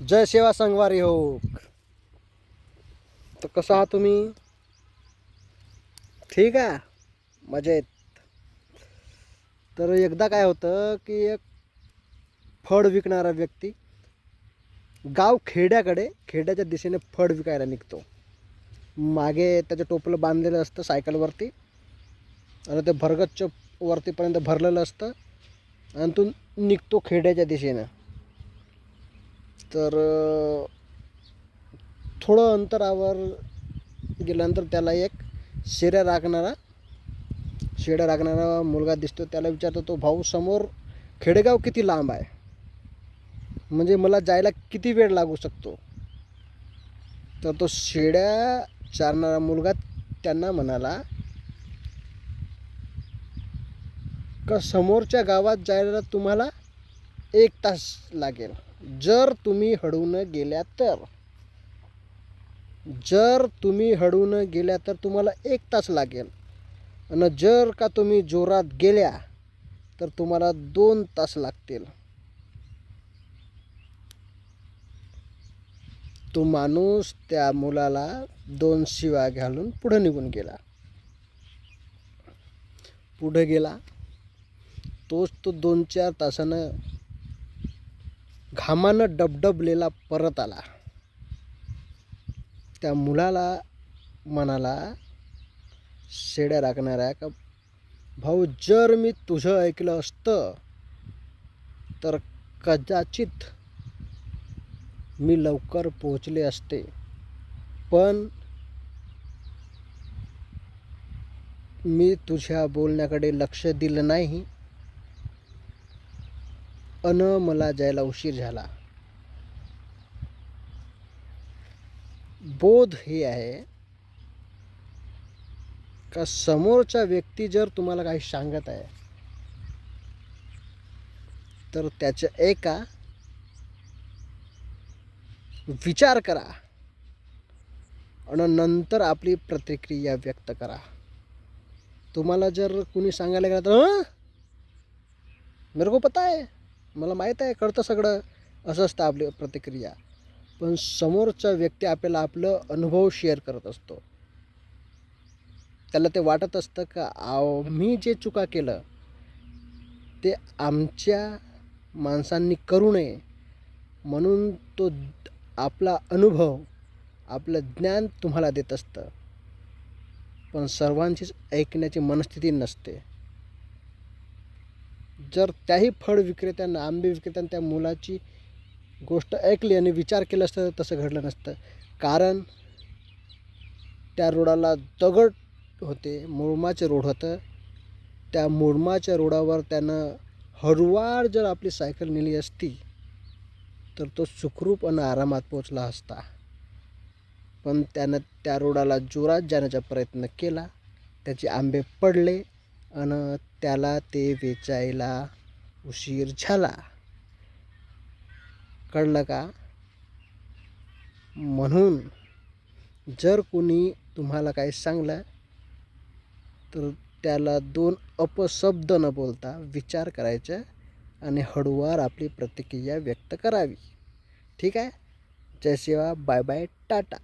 जय सेवा संगवारी हो. तर कसं आहात तुम्ही? ठीक आहे, मजेत. तर एकदा काय होतं की एक फळ विकणारा व्यक्ती खेड्याच्या दिशेने फळ विकायला निघतो. मागे त्याचं टोपलं बांधलेलं असतं सायकलवरती आणि ते भरगच्च वरतीपर्यंत भरलेलं असतं आणि तो निघतो खेड्याच्या दिशेनं. तर थोडं अंतरावर गेल्यानंतर त्याला एक शेळ्या राखणारा मुलगा दिसतो. त्याला विचारतो तो, भाऊ समोर खेडेगाव किती लांब आहे, म्हणजे मला जायला किती वेळ लागू शकतो? तर तो शेळ्या चारणारा मुलगा त्यांना म्हणाला का समोरच्या गावात जायला तुम्हाला 1 तास लागेल, जर तुम्ही हळून गेल्या तर तुम्हाला 1 तास लागेल, आणि जर का तुम्ही जोरात गेल्या तर तुम्हाला 2 तास लागतील. तो माणूस त्या मुलाला 2 शिव्या घालून पुढे गेला. तोच तो 2-4 तासानं घामानं डबडबलेला परत आला. त्या मुलाला म्हणाला शेळ्या राखणाऱ्या का, भाऊ जर मी तुझं ऐकलं असतं तर कदाचित मी लवकर पोहोचले असते, पण मी तुझ्या बोलण्याकडे लक्ष दिलं नाही अन मला जायला उशीर झाला. बोध हे आहे का समोरचा व्यक्ती जर तुम्हाला काही सांगत आहे तर त्याचं ऐका, विचार करा आणि नंतर आपली प्रतिक्रिया व्यक्त करा. तुम्हाला जर कुणी सांगायला गेलं तर मेरे को पता आहे, मला माहीत आहे, कळतं सगळं, असं असतं आपली प्रतिक्रिया. पण समोरचा व्यक्ती आपल्याला आपलं अनुभव शेअर करत असतो. त्याला ते वाटत असतं का आम्ही जे चुका केलं ते आमच्या माणसांनी करू नये, म्हणून तो आपला अनुभव, आपलं ज्ञान तुम्हाला देत असतं. पण सर्वांचीच ऐकण्याची मनस्थिती नसते. जर त्याही फळ विक्रेत्यांना, आंबे विक्रेत्यांना त्या मुलाची गोष्ट ऐकली आणि विचार केला असतं तर तसं घडलं नसतं. कारण त्या रोडाला दगड होते, मुरुमाचे रोड होतं. त्या मुरुमाच्या रोडावर त्यानं हळूवार जर आपली सायकल नेली असती तर तो सुखरूप आणि आरामात पोचला असता. पण त्यानं त्या रोडाला जोरात जाण्याचा प्रयत्न केला, त्याचे आंबे पडले आणि त्याला ते वेचायला उशीर झाला. कळलं का? म्हणून जर कोणी तुम्हाला काही सांगलं तर त्याला 2 अपशब्द न बोलता विचार करायचा आणि हळूवार आपली प्रतिक्रिया व्यक्त करावी. ठीक आहे? जय सेवा, बाय बाय, टाटा.